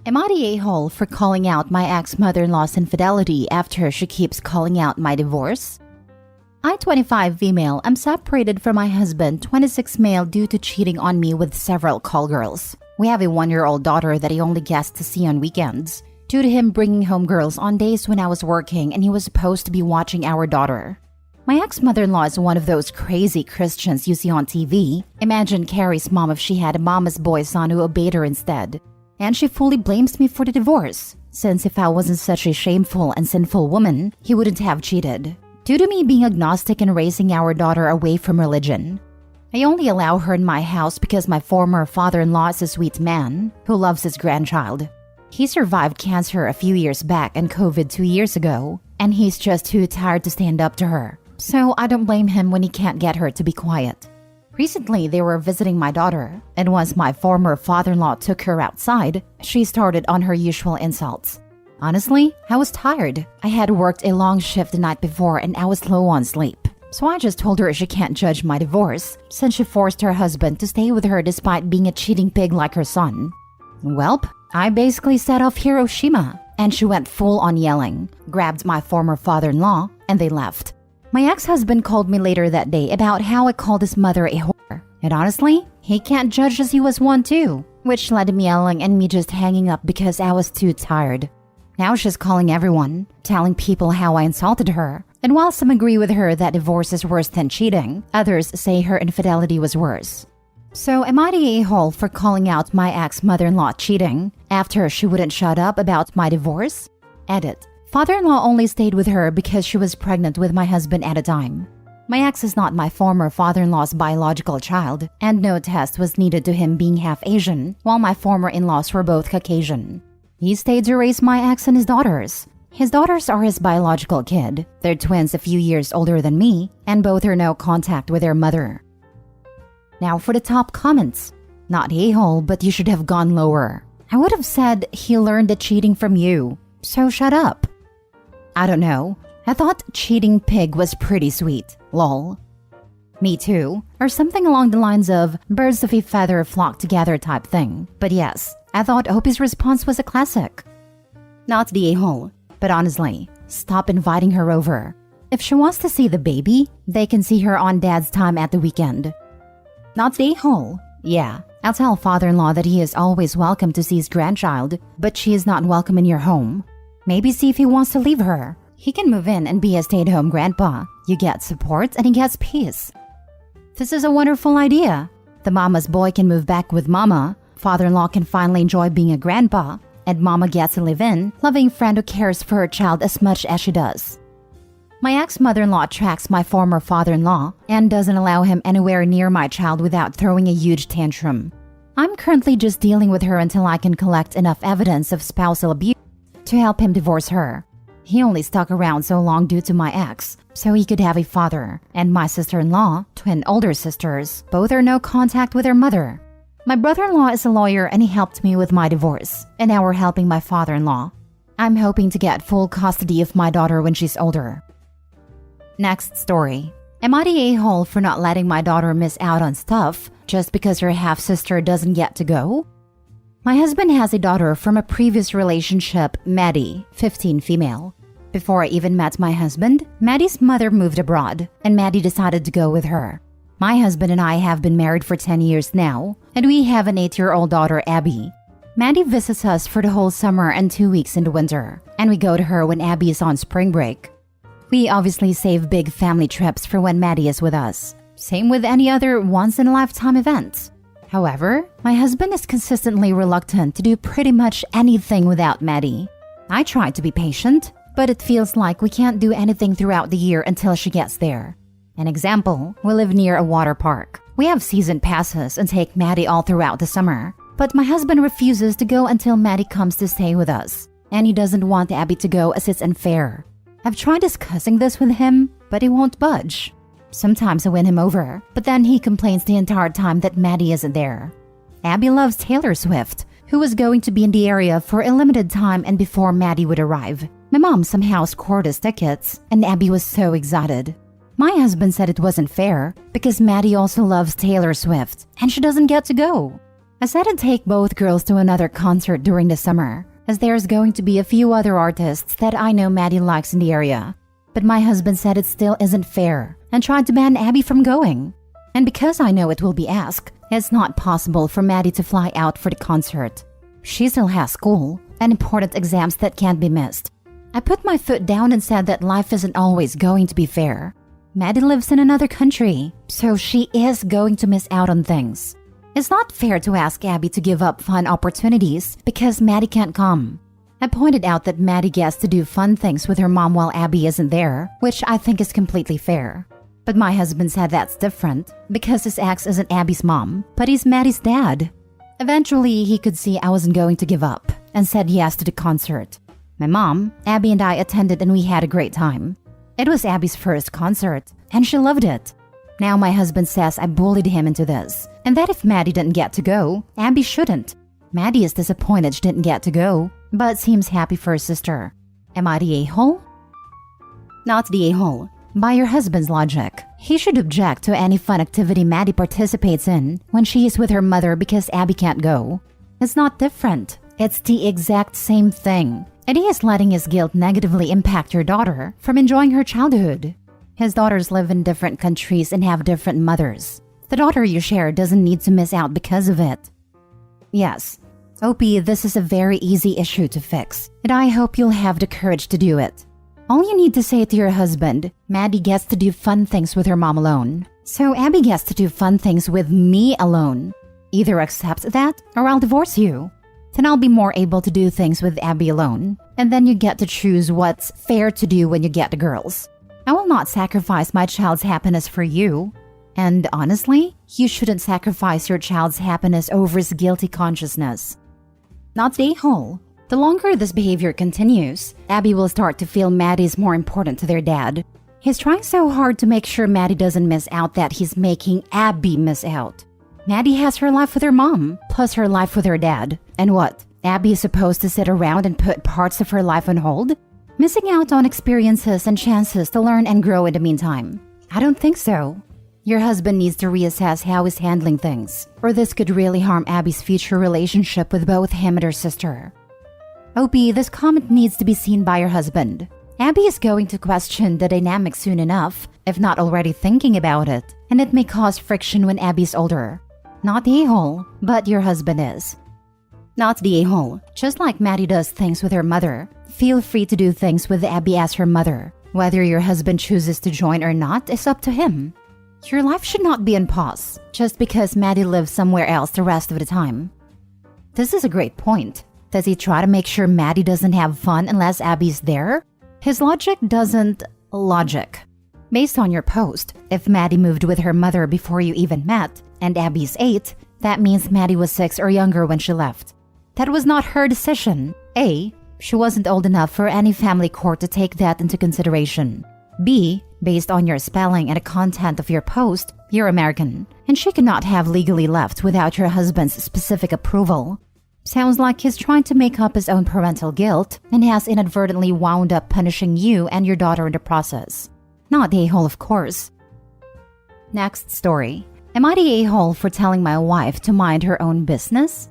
Am I the a-hole for calling out my ex-mother-in-law's infidelity after she keeps calling out my divorce? I, 25 female, am separated from my husband, 26 male, due to cheating on me with several call girls. We have a 1-year-old daughter that he only gets to see on weekends, due to him bringing home girls on days when I was working and he was supposed to be watching our daughter. My ex-mother-in-law is one of those crazy Christians you see on TV. Imagine Carrie's mom if she had a mama's boy son who obeyed her instead. And she fully blames me for the divorce, since if I wasn't such a shameful and sinful woman, he wouldn't have cheated. Due to me being agnostic and raising our daughter away from religion. I only allow her in my house because my former father-in-law is a sweet man who loves his grandchild. He survived cancer a few years back and COVID 2 years ago, and he's just too tired to stand up to her. So I don't blame him when he can't get her to be quiet. Recently, they were visiting my daughter, and once my former father-in-law took her outside, she started on her usual insults. Honestly, I was tired. I had worked a long shift the night before and I was low on sleep. So I just told her she can't judge my divorce, since she forced her husband to stay with her despite being a cheating pig like her son. Welp, I basically set off Hiroshima, and she went full on yelling, grabbed my former father-in-law, and they left. My ex-husband called me later that day about how I called his mother a whore. And honestly, he can't judge as he was one too, which led to me yelling and me just hanging up because I was too tired. Now she's calling everyone, telling people how I insulted her. And while some agree with her that divorce is worse than cheating, others say her infidelity was worse. So am I the a-hole for calling out my ex-mother-in-law cheating after she wouldn't shut up about my divorce? Edit. Father-in-law only stayed with her because she was pregnant with my husband at the time. My ex is not my former father-in-law's biological child, and no test was needed to him being half Asian, while my former in-laws were both Caucasian. He stayed to raise my ex and his daughters. His daughters are his biological kid. They're twins a few years older than me, and both are no contact with their mother. Now for the top comments. Not a-hole, but you should have gone lower. I would have said he learned the cheating from you, so shut up. I don't know. I thought cheating pig was pretty sweet. Lol. Me too. Or something along the lines of birds of a feather flock together type thing. But yes, I thought Opie's response was a classic. Not the a-hole. But honestly, stop inviting her over. If she wants to see the baby, they can see her on dad's time at the weekend. Not the a-hole. Yeah, I'll tell father-in-law that he is always welcome to see his grandchild, but she is not welcome in your home. Maybe see if he wants to leave her. He can move in and be a stay-at-home grandpa. You get support and he gets peace. This is a wonderful idea. The mama's boy can move back with mama. Father-in-law can finally enjoy being a grandpa. And mama gets a live-in, loving friend who cares for her child as much as she does. My ex-mother-in-law tracks my former father-in-law and doesn't allow him anywhere near my child without throwing a huge tantrum. I'm currently just dealing with her until I can collect enough evidence of spousal abuse to help him divorce her. He only stuck around so long due to my ex, so he could have a father, and my sister-in-law, twin older sisters, both are no contact with their mother. My brother-in-law is a lawyer and he helped me with my divorce, and now we're helping my father-in-law. I'm hoping to get full custody of my daughter when she's older. Next story. Am I the a-hole for not letting my daughter miss out on stuff just because her half-sister doesn't get to go? My husband has a daughter from a previous relationship, Maddie, 15 female. Before I even met my husband, Maddie's mother moved abroad, and Maddie decided to go with her. My husband and I have been married for 10 years now, and we have an 8-year-old daughter, Abby. Maddie visits us for the whole summer and 2 weeks in the winter, and we go to her when Abby is on spring break. We obviously save big family trips for when Maddie is with us. Same with any other once-in-a-lifetime event. However, my husband is consistently reluctant to do pretty much anything without Maddie. I try to be patient, but it feels like we can't do anything throughout the year until she gets there. An example, we live near a water park. We have season passes and take Maddie all throughout the summer, but my husband refuses to go until Maddie comes to stay with us, and he doesn't want Abby to go as it's unfair. I've tried discussing this with him, but he won't budge. Sometimes I win him over, but then he complains the entire time that Maddie isn't there. Abby loves Taylor Swift, who was going to be in the area for a limited time and before Maddie would arrive. My mom somehow scored us tickets, and Abby was so excited. My husband said it wasn't fair because Maddie also loves Taylor Swift, and she doesn't get to go. I said I'd take both girls to another concert during the summer, as there's going to be a few other artists that I know Maddie likes in the area. But my husband said it still isn't fair and tried to ban Abby from going. And because I know it will be asked, it's not possible for Maddie to fly out for the concert. She still has school and important exams that can't be missed. I put my foot down and said that life isn't always going to be fair. Maddie lives in another country, so she is going to miss out on things. It's not fair to ask Abby to give up fun opportunities because Maddie can't come. I pointed out that Maddie gets to do fun things with her mom while Abby isn't there, which I think is completely fair. But my husband said that's different because his ex isn't Abby's mom, but he's Maddie's dad. Eventually, he could see I wasn't going to give up and said yes to the concert. My mom, Abby, and I attended and we had a great time. It was Abby's first concert, and she loved it. Now my husband says I bullied him into this, and that if Maddie didn't get to go, Abby shouldn't. Maddie is disappointed she didn't get to go, but seems happy for her sister. Am I the a-hole? Not the a-hole. By your husband's logic, he should object to any fun activity Maddie participates in when she is with her mother because Abby can't go. It's not different. It's the exact same thing. And he is letting his guilt negatively impact your daughter from enjoying her childhood. His daughters live in different countries and have different mothers. The daughter you share doesn't need to miss out because of it. Yes, Opie, this is a very easy issue to fix, and I hope you'll have the courage to do it. All you need to say to your husband, Maddie gets to do fun things with her mom alone, so Abby gets to do fun things with me alone. Either accept that, or I'll divorce you. Then I'll be more able to do things with Abby alone, and then you get to choose what's fair to do when you get the girls. I will not sacrifice my child's happiness for you. And honestly, you shouldn't sacrifice your child's happiness over his guilty consciousness. Not the a-hole. The longer this behavior continues, Abby will start to feel Maddie is more important to their dad. He's trying so hard to make sure Maddie doesn't miss out that he's making Abby miss out. Maddie has her life with her mom, plus her life with her dad. And what? Abby is supposed to sit around and put parts of her life on hold? Missing out on experiences and chances to learn and grow in the meantime? I don't think so. Your husband needs to reassess how he's handling things, or this could really harm Abby's future relationship with both him and her sister. Opie, this comment needs to be seen by your husband. Abby is going to question the dynamic soon enough, if not already thinking about it, and it may cause friction when Abby's older. Not the a-hole, but your husband is. Not the a-hole. Just like Maddie does things with her mother, feel free to do things with Abby as her mother. Whether your husband chooses to join or not is up to him. Your life should not be on pause, just because Maddie lives somewhere else the rest of the time. This is a great point. Does he try to make sure Maddie doesn't have fun unless Abby's there? His logic doesn't logic. Based on your post, if Maddie moved with her mother before you even met, and Abby's 8, that means Maddie was 6 or younger when she left. That was not her decision. A, she wasn't old enough for any family court to take that into consideration. B, based on your spelling and the content of your post, you're American, and she cannot have legally left without your husband's specific approval. Sounds like he's trying to make up his own parental guilt and has inadvertently wound up punishing you and your daughter in the process. Not the a-hole, of course. Next story. Am I the a-hole for telling my wife to mind her own business?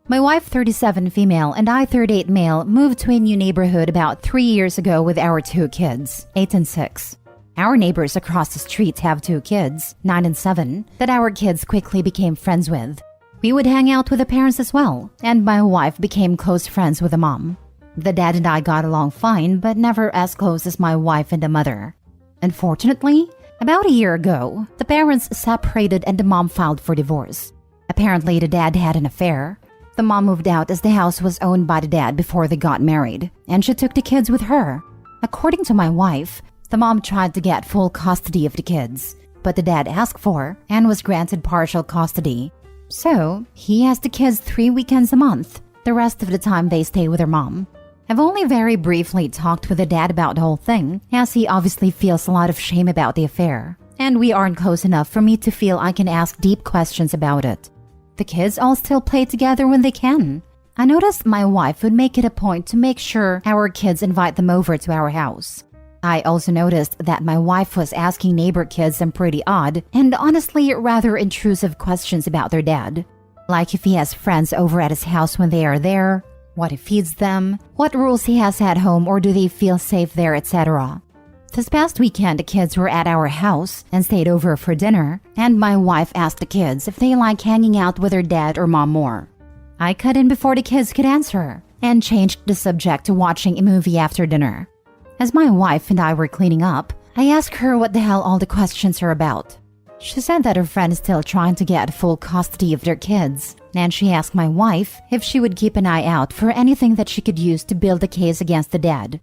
My wife, 37 female, and I, 38 male, moved to a new neighborhood about 3 years ago with our 2 kids, 8 and 6. Our neighbors across the street have 2 kids, 9 and 7, that our kids quickly became friends with. We would hang out with the parents as well, and my wife became close friends with the mom. The dad and I got along fine, but never as close as my wife and the mother. Unfortunately, about a year ago, the parents separated and the mom filed for divorce. Apparently, the dad had an affair. The mom moved out as the house was owned by the dad before they got married, and she took the kids with her. According to my wife, the mom tried to get full custody of the kids, but the dad asked for and was granted partial custody. So, he has the kids 3 weekends a month. The rest of the time they stay with their mom. I've only very briefly talked with the dad about the whole thing, as he obviously feels a lot of shame about the affair. And we aren't close enough for me to feel I can ask deep questions about it. The kids all still play together when they can. I noticed my wife would make it a point to make sure our kids invite them over to our house. I also noticed that my wife was asking neighbor kids some pretty odd and honestly rather intrusive questions about their dad. Like if he has friends over at his house when they are there, what he feeds them, what rules he has at home, or do they feel safe there, etc. This past weekend, the kids were at our house and stayed over for dinner, and my wife asked the kids if they like hanging out with their dad or mom more. I cut in before the kids could answer and changed the subject to watching a movie after dinner. As my wife and I were cleaning up, I asked her what the hell all the questions are about. She said that her friend is still trying to get full custody of their kids, and she asked my wife if she would keep an eye out for anything that she could use to build a case against the dad.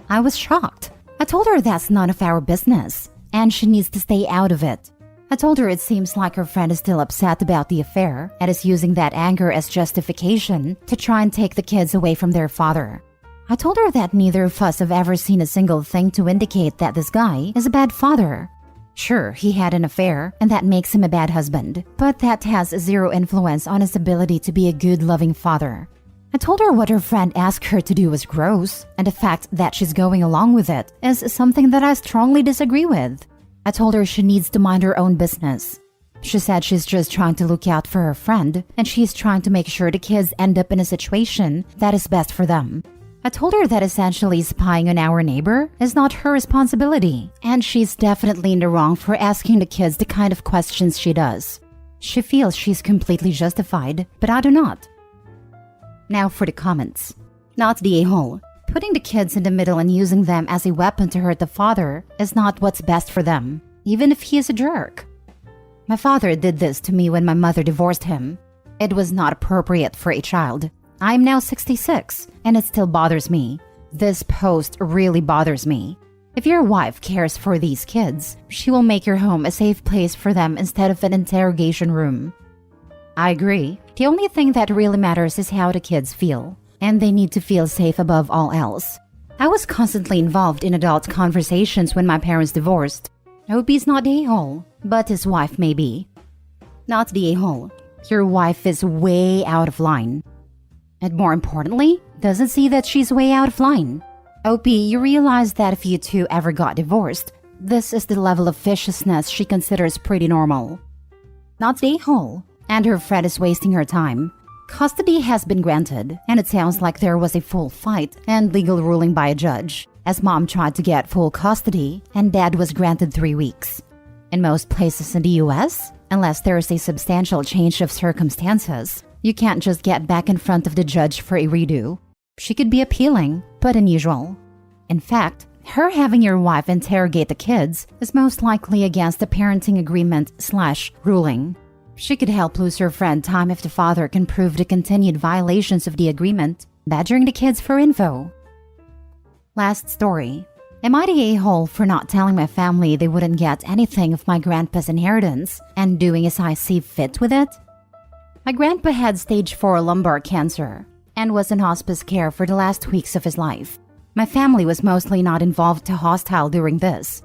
I was shocked. I told her that's none of our business, and she needs to stay out of it. I told her it seems like her friend is still upset about the affair and is using that anger as justification to try and take the kids away from their father. I told her that neither of us have ever seen a single thing to indicate that this guy is a bad father. Sure, he had an affair, and that makes him a bad husband, but that has zero influence on his ability to be a good, loving father. I told her what her friend asked her to do was gross, and the fact that she's going along with it is something that I strongly disagree with. I told her she needs to mind her own business. She said she's just trying to look out for her friend, and she's trying to make sure the kids end up in a situation that is best for them. I told her that essentially spying on our neighbor is not her responsibility, and she's definitely in the wrong for asking the kids the kind of questions she does. She feels she's completely justified, but I do not. Now for the comments. Not the a-hole. Putting the kids in the middle and using them as a weapon to hurt the father is not what's best for them, even if he is a jerk. My father did this to me when my mother divorced him. It was not appropriate for a child. I'm now 66, and it still bothers me. This post really bothers me. If your wife cares for these kids, she will make your home a safe place for them instead of an interrogation room. I agree. The only thing that really matters is how the kids feel, and they need to feel safe above all else. I was constantly involved in adult conversations when my parents divorced. I hope he's not the a-hole, but his wife may be. Not the a-hole. Your wife is way out of line. And more importantly, doesn't see that she's way out of line. OP, you realize that if you two ever got divorced, this is the level of viciousness she considers pretty normal. Not the a-hole. And her friend is wasting her time. Custody has been granted, and it sounds like there was a full fight and legal ruling by a judge, as mom tried to get full custody and dad was granted 3 weeks. In most places in the US, unless there is a substantial change of circumstances, you can't just get back in front of the judge for a redo. She could be appealing, but unusual. In fact, her having your wife interrogate the kids is most likely against the parenting agreement/ruling. She could help lose her friend time if the father can prove the continued violations of the agreement, badgering the kids for info. Last story. Am I the a-hole for not telling my family they wouldn't get anything of my grandpa's inheritance and doing as I see fit with it? My grandpa had stage 4 lumbar cancer and was in hospice care for the last weeks of his life. My family was mostly not involved to hostile during this.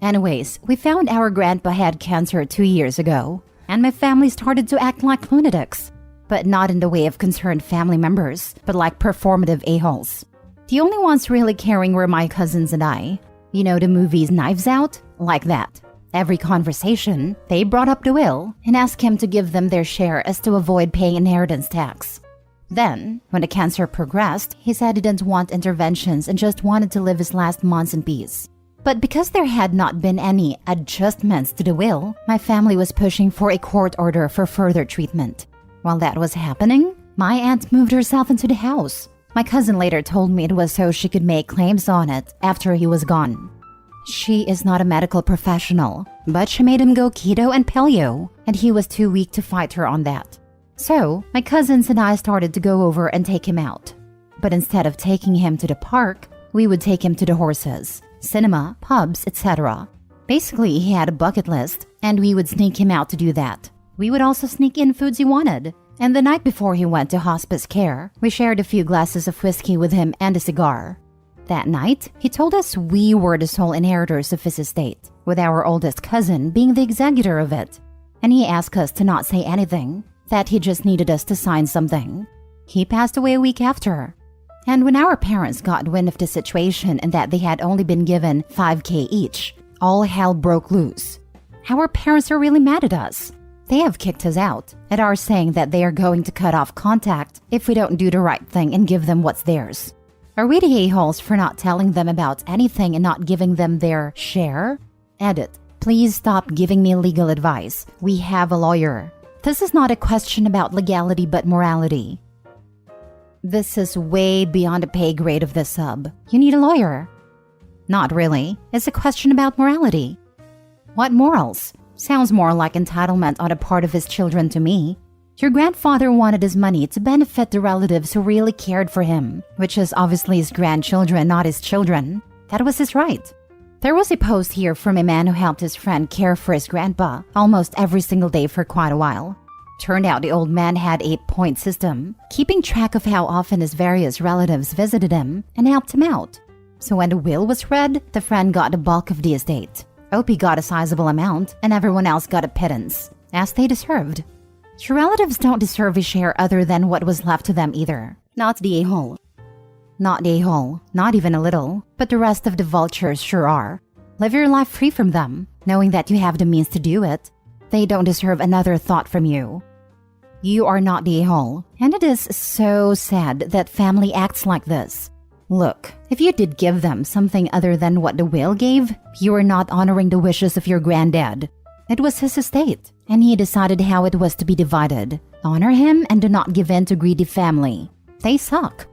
Anyways, we found our grandpa had cancer 2 years ago, and my family started to act like lunatics, but not in the way of concerned family members, but like performative a-holes. The only ones really caring were my cousins and I. You know the movies Knives Out? Like that. Every conversation, they brought up the will and asked him to give them their share as to avoid paying inheritance tax. Then, when the cancer progressed, he said he didn't want interventions and just wanted to live his last months in peace. But because there had not been any adjustments to the will, my family was pushing for a court order for further treatment. While that was happening, my aunt moved herself into the house. My cousin later told me it was so she could make claims on it after he was gone. She is not a medical professional, but she made him go keto and paleo, and he was too weak to fight her on that. So, my cousins and I started to go over and take him out. But instead of taking him to the park, we would take him to the horses, cinema, pubs, etc. Basically, he had a bucket list, and we would sneak him out to do that. We would also sneak in foods he wanted. And the night before he went to hospice care, we shared a few glasses of whiskey with him and a cigar. That night, he told us we were the sole inheritors of his estate, with our oldest cousin being the executor of it. And he asked us to not say anything, that he just needed us to sign something. He passed away a week after. And when our parents got wind of the situation and that they had only been given $5,000 each, all hell broke loose. Our parents are really mad at us. They have kicked us out and are saying that they are going to cut off contact if we don't do the right thing and give them what's theirs. Are we the a-holes for not telling them about anything and not giving them their share? Edit. Please stop giving me legal advice. We have a lawyer. This is not a question about legality but morality. This is way beyond the pay grade of the sub. You need a lawyer. Not really. It's a question about morality. What morals? Sounds more like entitlement on the part of his children to me. Your grandfather wanted his money to benefit the relatives who really cared for him, which is obviously his grandchildren, not his children. That was his right. There was a post here from a man who helped his friend care for his grandpa almost every single day for quite a while. Turned out the old man had a point system, keeping track of how often his various relatives visited him and helped him out. So when the will was read, the friend got the bulk of the estate. Opie got a sizable amount, and everyone else got a pittance, as they deserved. Your relatives don't deserve a share other than what was left to them either. Not the a-hole. Not the a-hole, not even a little, but the rest of the vultures sure are. Live your life free from them, knowing that you have the means to do it. They don't deserve another thought from you. You are not the a-hole, and it is so sad that family acts like this. Look, if you did give them something other than what the will gave, you are not honoring the wishes of your granddad. It was his estate, and he decided how it was to be divided. Honor him and do not give in to greedy family. They suck.